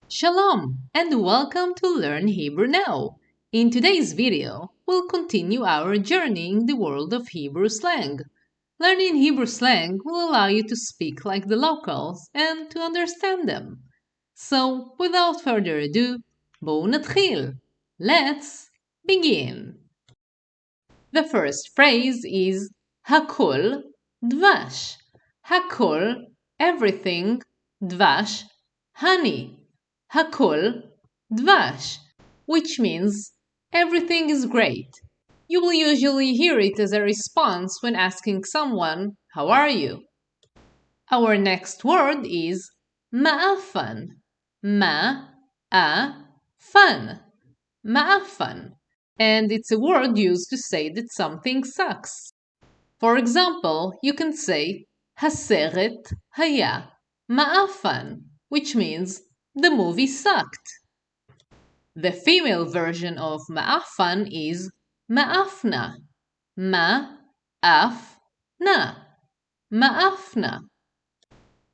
Shalom and welcome to Learn Hebrew Now. In today's video, we'll continue our journey in the world of Hebrew slang. Learning Hebrew slang will allow you to speak like the locals and to understand them. So, without further ado, בואו נתחיל. Let's begin. The first phrase is הכל דבש. הכל, everything, דבש, honey. הכל דבש, which means everything is great. You will usually hear it as a response when asking someone, how are you? Our next word is ma'afan. Ma-a-fan. Ma'afan. And it's a word used to say that something sucks. For example, you can say הסרט היה ma'afan, which means the movie sucked. The female version of ma'afan is ma'afna. Ma-af-na. Ma'afna.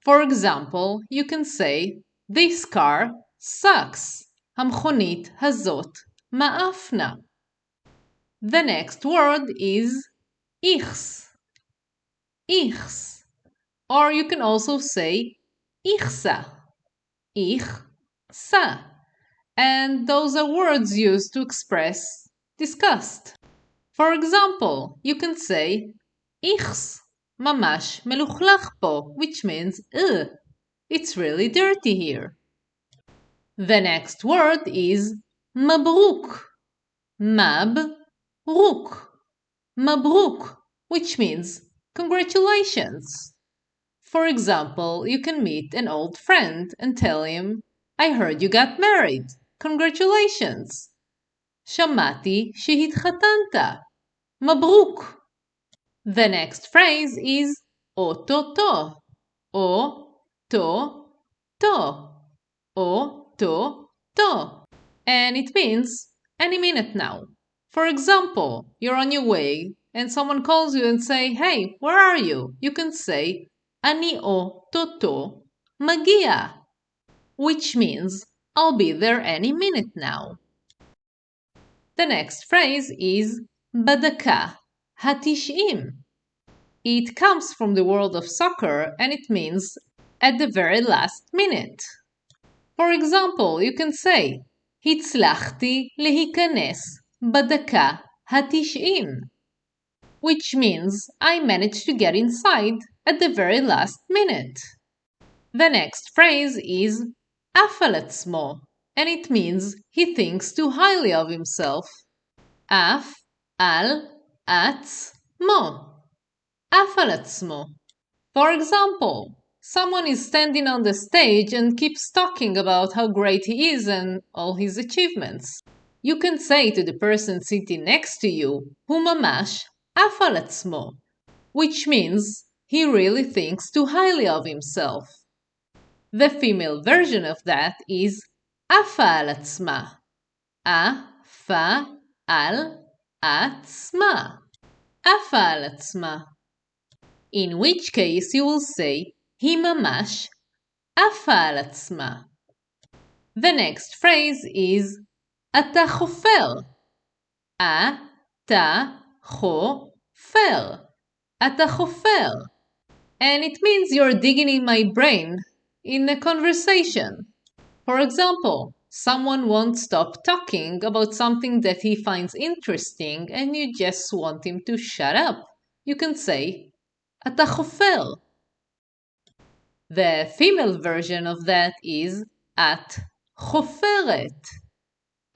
For example, you can say this car sucks. המכונית הזאת ma'afna. The next word is ichs. Ichs. Or you can also say ichsa. Ich-sa. And those are words used to express disgust. For example, you can say ichs ממש מלוכלך פה, which means ugh, it's really dirty here. The next word is mabruk. Mab-ruk. Mabruk, which means congratulations. For example, you can meet an old friend and tell him, I heard you got married. Congratulations. שמעתי שהתחתנת. מברוק. The next phrase is או-טו-טו. או-טו-טו. או-טו-טו. And it means any minute now. For example, you're on your way and someone calls you and say, hey, where are you? You can say, אני או-טו-טו מגיע, which means I'll be there any minute now. The next phrase is בדקה ה-90. It comes from the world of soccer and it means at the very last minute. For example, you can say הצלחתי להיכנס בדקה ה-90, which means I managed to get inside at the very last minute. The next phrase is עף על עצמו, and it means he thinks too highly of himself. עף על עצמו. עף על עצמו. For example, someone is standing on the stage and keeps talking about how great he is and all his achievements. You can say to the person sitting next to you, הוא ממש עף על עצמו, which means he really thinks too highly of himself. The female version of that is עפה על עצמה. עפה על עצמה. עפה על עצמה. In which case you will say היא ממש עפה על עצמה. The next phrase is אתה חופר. אתה חופר. אתה חופר. And it means you're digging in my brain in a conversation. For example, someone won't stop talking about something that he finds interesting and you just want him to shut up. You can say אתה חופר. The female version of that is את חופרת.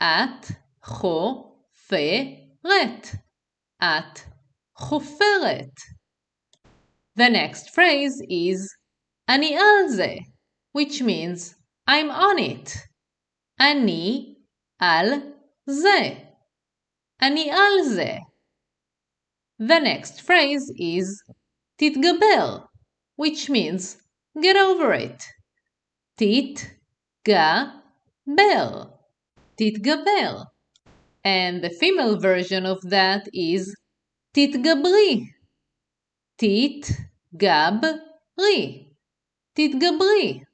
את חופרת. את חופרת. The next phrase is אני על זה, which means I'm on it. אני על זה. אני על זה. The next phrase is תתגבר, which means get over it. תתגבר. תתגבר. And the female version of that is תתגברי. תתגברי. תתגברי.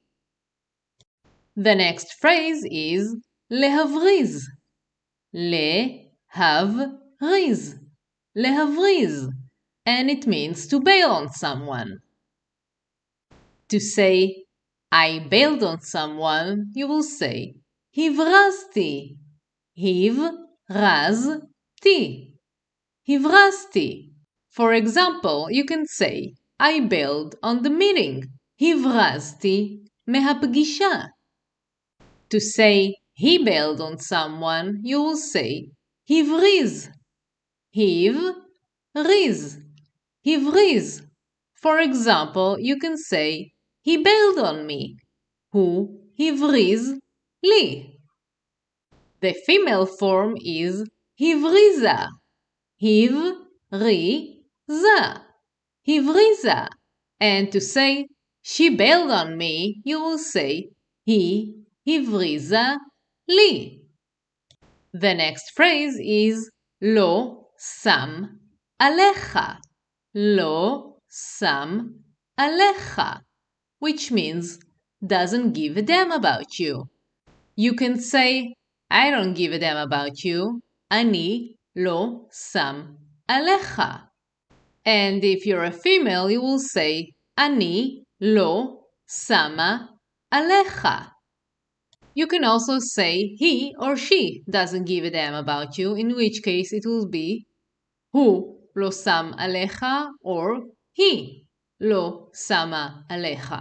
The next phrase is להבריז. להבריז. להבריז. And it means to bail on someone. To say, I bailed on someone, you will say, הברזתי. הברזתי. הברזתי. For example, you can say, I bailed on the meeting. הברזתי מהפגישה. To say, he bailed on someone, you will say, הבריז. הבריז. הבריז. For example, you can say, he bailed on me. הוא הבריז לי. The female form is הבריזה. הבריזה. הבריזה. And to say, she bailed on me, you will say, היא הבריזה לי. The next phrase is לא שם עליך. לא שם עליך, which means doesn't give a damn about you. You can say, I don't give a damn about you. אני לא שם עליך. And if you're a female, you will say, אני לא שמה עליך. You can also say he or she doesn't give a damn about you, in which case it will be הוא לא שם עליך or he לא שמה עליך.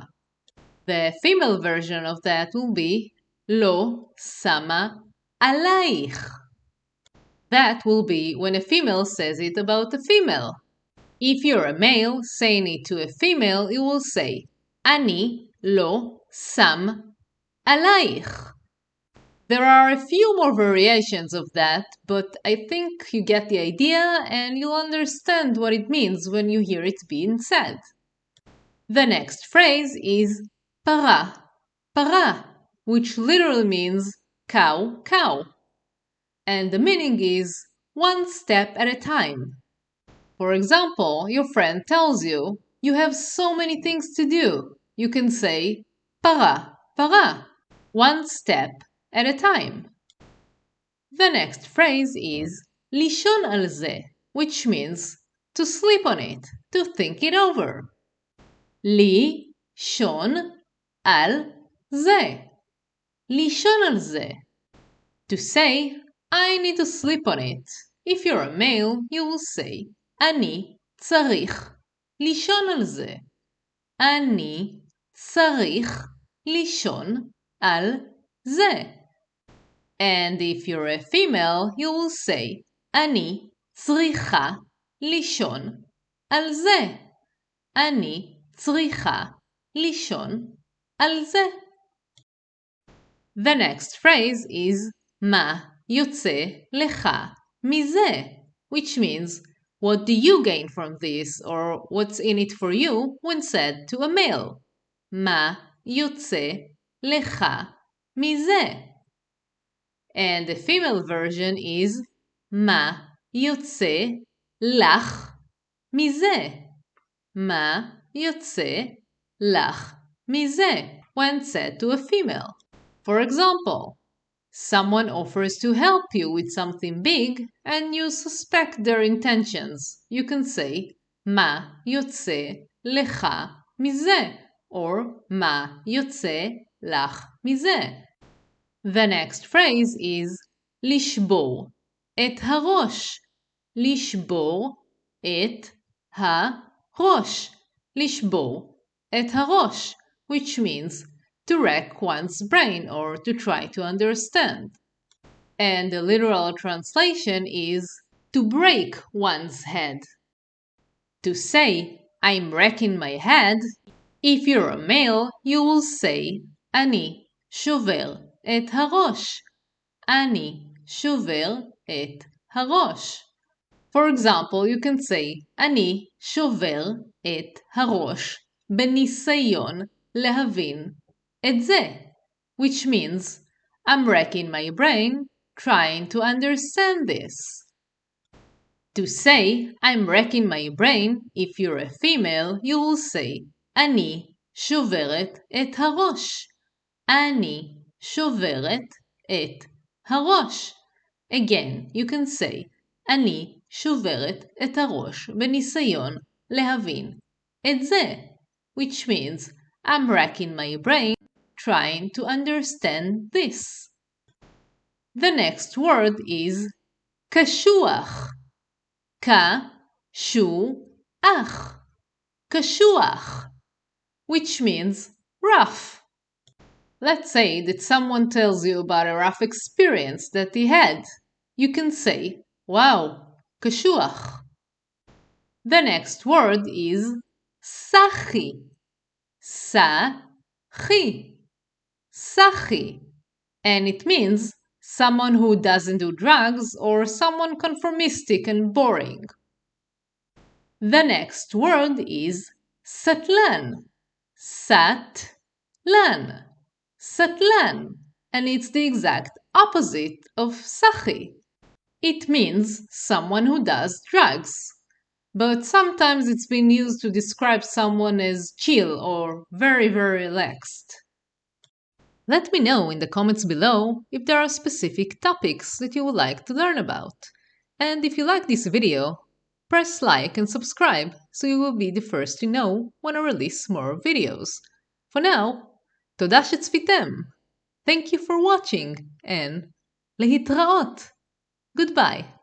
The female version of that will be לא שמה עלייך. That will be when a female says it about a female. If you're a male saying it to a female, you will say אני לא שם עלייך. There are a few more variations of that, but I think you get the idea and you'll understand what it means when you hear it being said. The next phrase is para, para, which literally means cow, cow. And the meaning is one step at a time. For example, your friend tells you, you have so many things to do. You can say, para, para, one step at a time. The next phrase is לישון על זה, which means to sleep on it, to think it over. לישון על זה. לישון על זה. To say, I need to sleep on it. If you're a male, you will say, אני צריך לישון על זה. אני צריך לישון על זה. And if you're a female, you will say, אני צריכה לישון על זה. אני צריכה לישון על זה. The next phrase is מה יוצא לך מזה, which means what do you gain from this or what's in it for you when said to a male. מה יוצא לך מזה. And the female version is מה יוצא לך מזה. מה יוצא לך מזה when said to a female. For example, someone offers to help you with something big and you suspect their intentions. You can say מה יוצא לך מזה or מה יוצא לך מזה. The next phrase is לשבור את הראש. לשבור את הראש. לשבור את הראש, which means to wreck one's brain or to try to understand. And the literal translation is to break one's head. To say, I'm wrecking my head, if you're a male, you will say, אני שובר את הראש. אני שובר את הראש. For example, you can say, אני שובר את הראש בניסיון להבין את זה, which means I'm racking my brain trying to understand this. To say, I'm racking my brain, if you're a female, you will say, אני שוברת את הראש. אני שוברת את הראש. Again, you can say, אני שוברת את הראש בניסיון להבין את זה, which means I'm racking my brain trying to understand this. The next word is קשוח. קשוח. קשוח, which means rough. Let's say that someone tells you about a rough experience that he had. You can say, wow, קשוח. The next word is סחי. סחי. סחי. And it means someone who doesn't do drugs or someone conformistic and boring. The next word is סטלן. סטלן. סטלן. And it's the exact opposite of סחי. It means someone who does drugs. But sometimes it's been used to describe someone as chill or very, very relaxed. Let me know in the comments below if there are specific topics that you would like to learn about. And if you like this video, press like and subscribe so you will be the first to know when I release more videos. For now, תודה שצפיתם. Thank you for watching and להתראות. Goodbye.